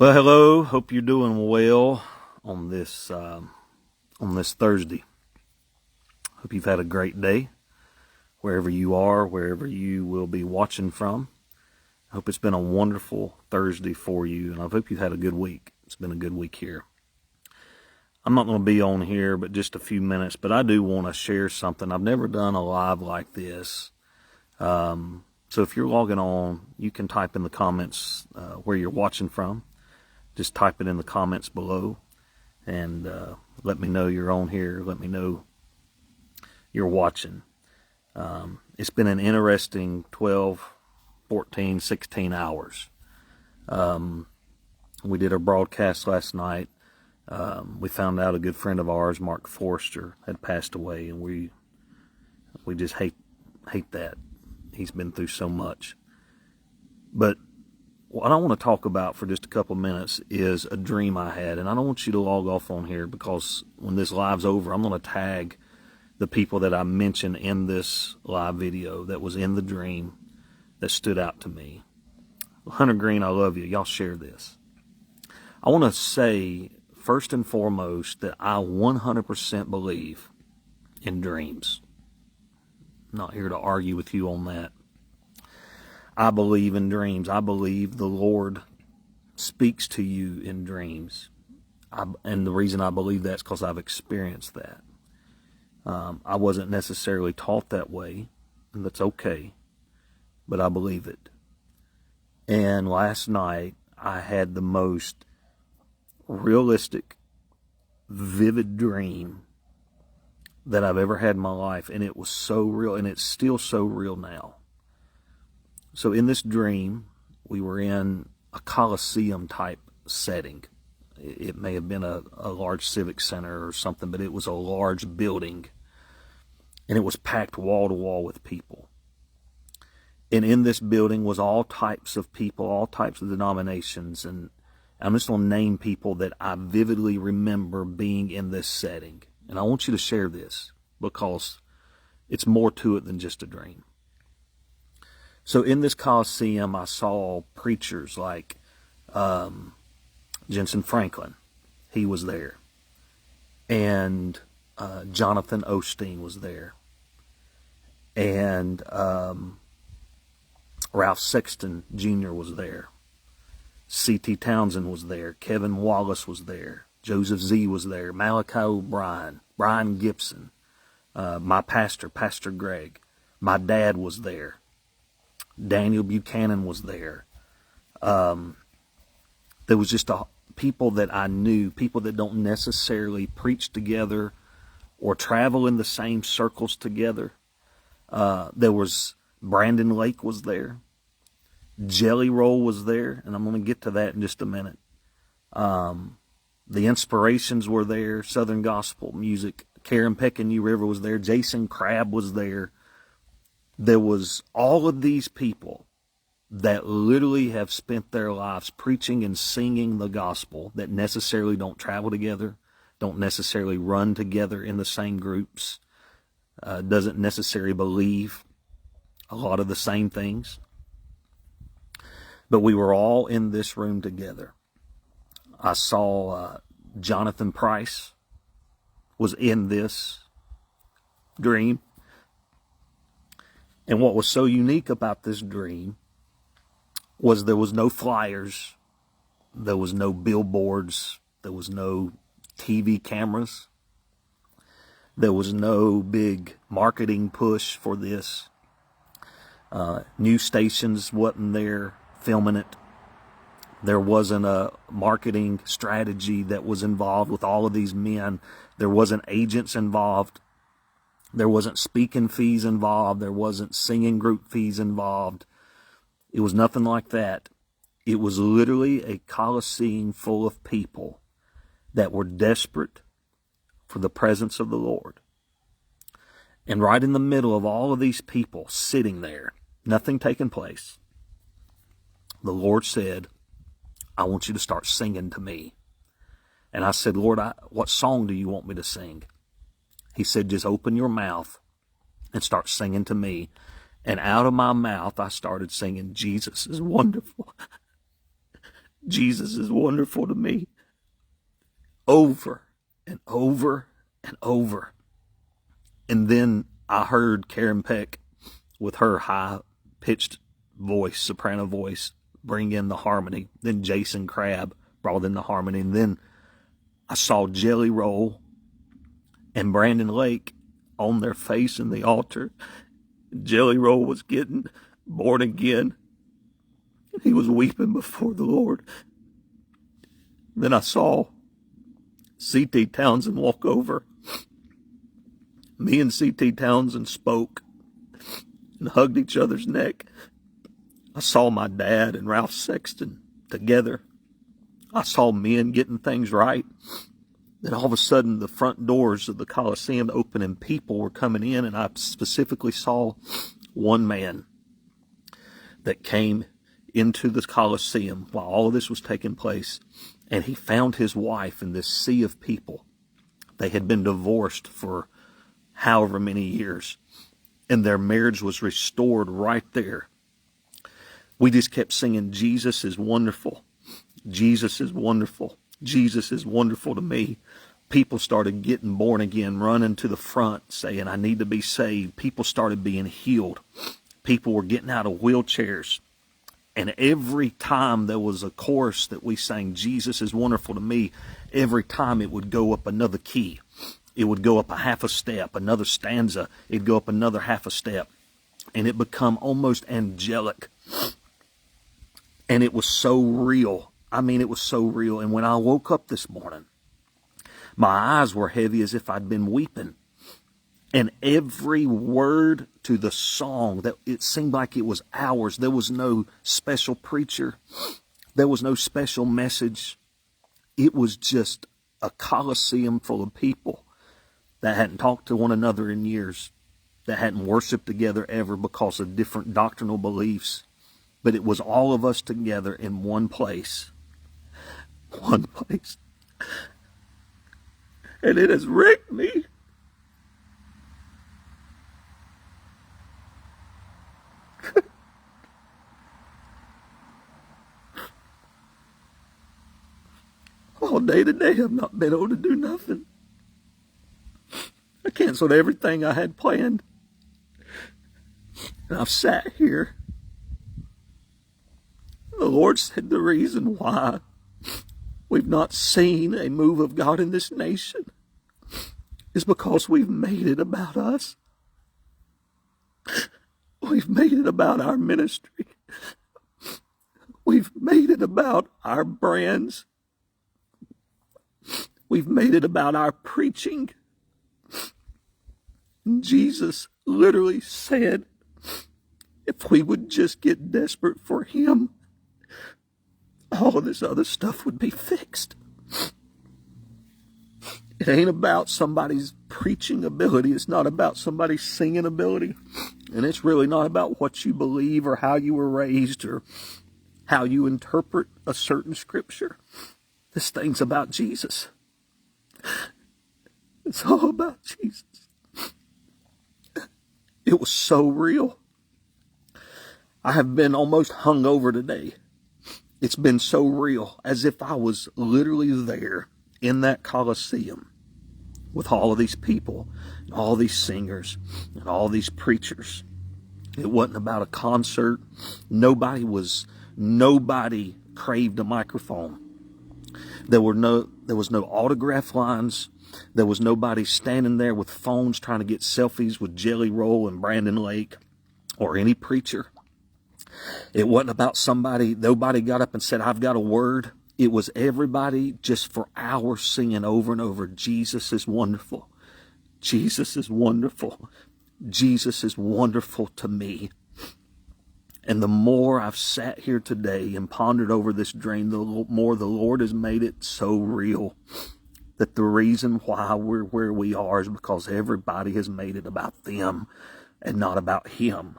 Well, hello. Hope you're doing well on this Thursday. Hope you've had a great day wherever you are, wherever you will be watching from. I hope it's been a wonderful Thursday for you, and I hope you've had a good week. It's been a good week here. I'm not going to be on here but just a few minutes, but I do want to share something. I've never done a live like this. So if you're logging on, you can type in the comments where you're watching from. Just type it in the comments below and let me know you're on here. Let me know you're watching. It's been an interesting 12, 14, 16 hours. We did our broadcast last night. We found out a good friend of ours, Mark Forrester, had passed away, and we just hate that. He's been through so much. But what I want to talk about for just a couple of minutes is a dream I had. And I don't want you to log off on here because when this live's over, I'm going to tag the people that I mentioned in this live video that was in the dream that stood out to me. Hunter Green, I love you. Y'all share this. I want to say, first and foremost, that I 100% believe in dreams. I'm not here to argue with you on that. I believe in dreams. I believe the Lord speaks to you in dreams. And the reason I believe that is because I've experienced that. I wasn't necessarily taught that way, and that's okay, but I believe it. And last night, I had the most realistic, vivid dream that I've ever had in my life, and it was so real, and it's still so real now. So in this dream, we were in a Coliseum type setting. It may have been a large civic center or something, but it was a large building. And it was packed wall to wall with people. And in this building was all types of people, all types of denominations. And I'm just going to name people that I vividly remember being in this setting. And I want you to share this because it's more to it than just a dream. So in this Coliseum, I saw preachers like Jensen Franklin. He was there. And Jonathan Osteen was there. And Ralph Sexton Jr. was there. C.T. Townsend was there. Kevin Wallace was there. Joseph Z. was there. Malachi O'Brien. Brian Gibson. My pastor, Pastor Greg. My dad was there. Daniel Buchanan was there. There was just people that I knew, people that don't necessarily preach together or travel in the same circles together. There was Brandon Lake was there. Jelly Roll was there, and I'm going to get to that in just a minute. The Inspirations were there, Southern Gospel Music. Karen Peck and New River was there. Jason Crabb was there. There was all of these people that literally have spent their lives preaching and singing the gospel that necessarily don't travel together, don't necessarily run together in the same groups, doesn't necessarily believe a lot of the same things. But we were all in this room together. I saw Jonathan Price was in this dream. And what was so unique about this dream was there was no flyers, there was no billboards, there was no TV cameras, there was no big marketing push for this. News stations wasn't there filming it. There wasn't a marketing strategy that was involved with all of these men. There wasn't agents involved. There wasn't speaking fees involved. There wasn't singing group fees involved. It was nothing like that. It was literally a Coliseum full of people that were desperate for the presence of the Lord. And right in the middle of all of these people sitting there, nothing taking place, the Lord said, I want you to start singing to me. And I said, Lord, what song do you want me to sing? He said, just open your mouth and start singing to me. And out of my mouth, I started singing, Jesus is wonderful. Jesus is wonderful to me. Over and over and over. And then I heard Karen Peck with her high-pitched voice, soprano voice, bring in the harmony. Then Jason Crabb brought in the harmony. And then I saw Jelly Roll and Brandon Lake on their face in the altar. Jelly Roll was getting born again. He was weeping before the Lord. Then I saw C.T. Townsend walk over. Me and C.T. Townsend spoke and hugged each other's neck. I saw my dad and Ralph Sexton together. I saw men getting things right. Then all of a sudden, the front doors of the Coliseum opened and people were coming in, and I specifically saw one man that came into the Coliseum while all of this was taking place, and he found his wife in this sea of people. They had been divorced for however many years, and their marriage was restored right there. We just kept singing, Jesus is wonderful. Jesus is wonderful. Jesus is wonderful to me. People started getting born again, running to the front, saying, I need to be saved. People started being healed. People were getting out of wheelchairs. And every time there was a chorus that we sang, Jesus is wonderful to me, every time it would go up another key. It would go up a half a step, another stanza. It'd go up another half a step. And it become almost angelic. And it was so real. I mean, it was so real. And when I woke up this morning, my eyes were heavy as if I'd been weeping. And every word to the song, that it seemed like it was ours. There was no special preacher. There was no special message. It was just a coliseum full of people that hadn't talked to one another in years, that hadn't worshiped together ever because of different doctrinal beliefs. But it was all of us together in one place. One place. And it has wrecked me. All day today, I've not been able to do nothing. I canceled everything I had planned. And I've sat here. The Lord said the reason why we've not seen a move of God in this nation is because we've made it about us. We've made it about our ministry. We've made it about our brands. We've made it about our preaching. Jesus literally said, if we would just get desperate for Him, all of this other stuff would be fixed. It ain't about somebody's preaching ability. It's not about somebody's singing ability. And it's really not about what you believe or how you were raised or how you interpret a certain scripture. This thing's about Jesus. It's all about Jesus. It was so real. I have been almost hungover today. It's been so real, as if I was literally there in that Coliseum with all of these people, and all these singers, and all these preachers. It wasn't about a concert. Nobody craved a microphone. There was no autograph lines. There was nobody standing there with phones trying to get selfies with Jelly Roll and Brandon Lake or any preacher. It wasn't about nobody got up and said, I've got a word. It was everybody just for hours singing over and over, Jesus is wonderful. Jesus is wonderful. Jesus is wonderful to me. And the more I've sat here today and pondered over this dream, the more the Lord has made it so real that the reason why we're where we are is because everybody has made it about them and not about Him.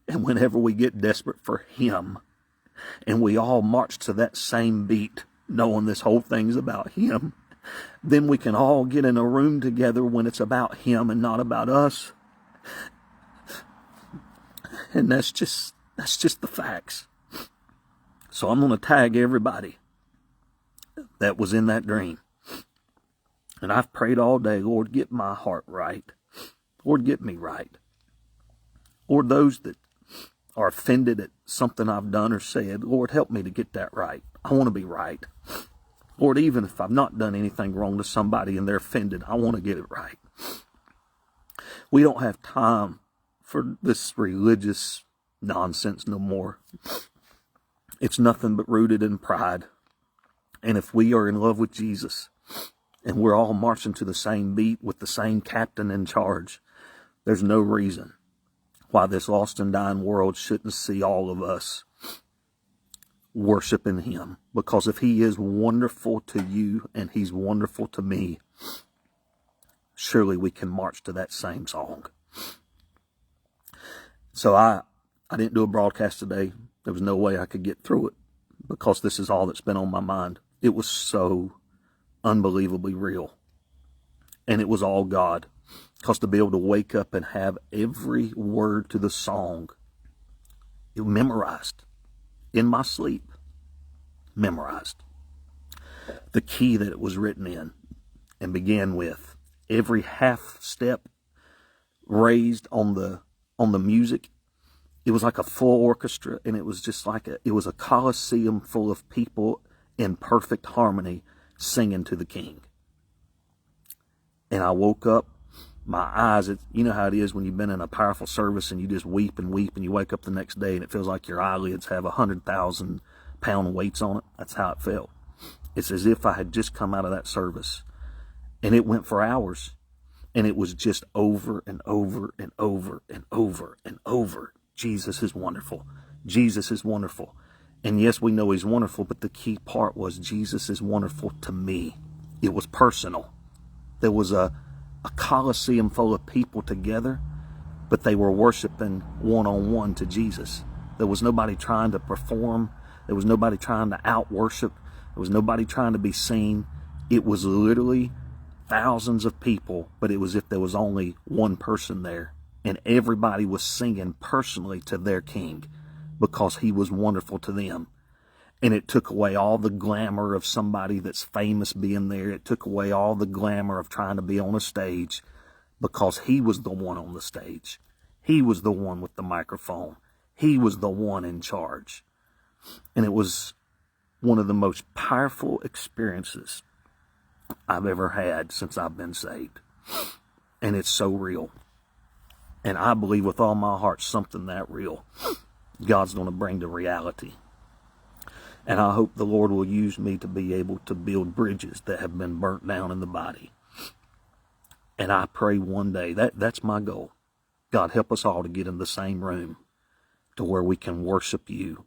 And whenever we get desperate for Him, and we all march to that same beat, knowing this whole thing's about Him, then we can all get in a room together when it's about Him and not about us. And that's just the facts. So I'm going to tag everybody that was in that dream. And I've prayed all day, Lord, get my heart right. Lord, get me right. Lord, those that are offended at something I've done or said, Lord, help me to get that right. I want to be right. Lord, even if I've not done anything wrong to somebody and they're offended, I want to get it right. We don't have time for this religious nonsense no more. It's nothing but rooted in pride. And if we are in love with Jesus and we're all marching to the same beat with the same captain in charge, there's no reason why this lost and dying world shouldn't see all of us worshiping him. Because if he is wonderful to you and he's wonderful to me, surely we can march to that same song. So I didn't do a broadcast today. There was no way I could get through it because this is all that's been on my mind. It was so unbelievably real. And it was all God. Because to be able to wake up and have every word to the song memorized in my sleep, memorized. The key that it was written in and began with, every half step raised on the music. It was like a full orchestra, and it was just like it was a coliseum full of people in perfect harmony singing to the King. And I woke up, my eyes, you know how it is when you've been in a powerful service and you just weep and weep, and you wake up the next day and it feels like your eyelids have 100,000-pound weights on it. That's how it felt. It's as if I had just come out of that service. And it went for hours. And it was just over and over and over and over and over. Jesus is wonderful. Jesus is wonderful. And yes, we know he's wonderful, but the key part was Jesus is wonderful to me. It was personal. There was a coliseum full of people together, but they were worshiping one-on-one to Jesus. There was nobody trying to perform. There was nobody trying to out-worship. There was nobody trying to be seen. It was literally thousands of people, but it was if there was only one person there. And everybody was singing personally to their King because he was wonderful to them. And it took away all the glamour of somebody that's famous being there. It took away all the glamour of trying to be on a stage because he was the one on the stage. He was the one with the microphone. He was the one in charge. And it was one of the most powerful experiences I've ever had since I've been saved. And it's so real. And I believe with all my heart something that real God's going to bring to reality. And I hope the Lord will use me to be able to build bridges that have been burnt down in the body. And I pray one day, that's my goal. God, help us all to get in the same room to where we can worship you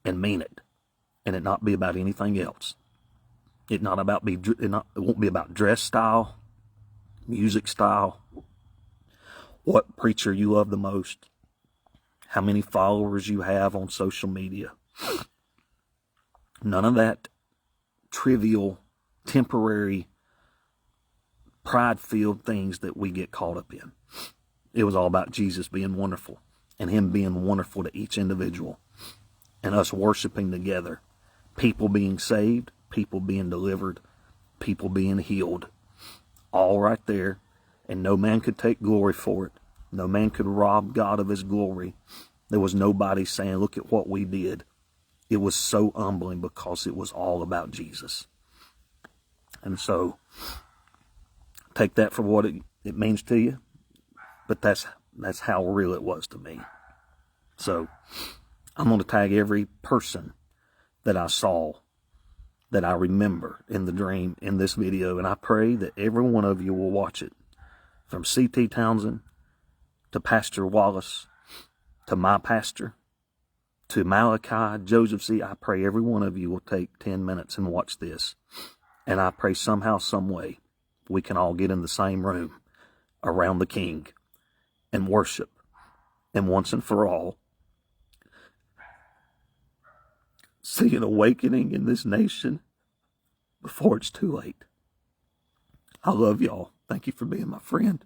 and mean it. And it not be about anything else. It won't be about dress style, music style, what preacher you love the most, how many followers you have on social media. None of that trivial, temporary, pride-filled things that we get caught up in. It was all about Jesus being wonderful and him being wonderful to each individual and us worshiping together. People being saved, people being delivered, people being healed. All right there. And no man could take glory for it. No man could rob God of his glory. There was nobody saying, look at what we did. It was so humbling because it was all about Jesus. And so, take that for what it means to you. But that's how real it was to me. So, I'm going to tag every person that I saw, that I remember in the dream, in this video. And I pray that every one of you will watch it. From C.T. Townsend, to Pastor Wallace, to my pastor, to Malachi, Joseph C. I pray every one of you will take 10 minutes and watch this. And I pray somehow, some way, we can all get in the same room around the King and worship. And once and for all, see an awakening in this nation before it's too late. I love y'all. Thank you for being my friend.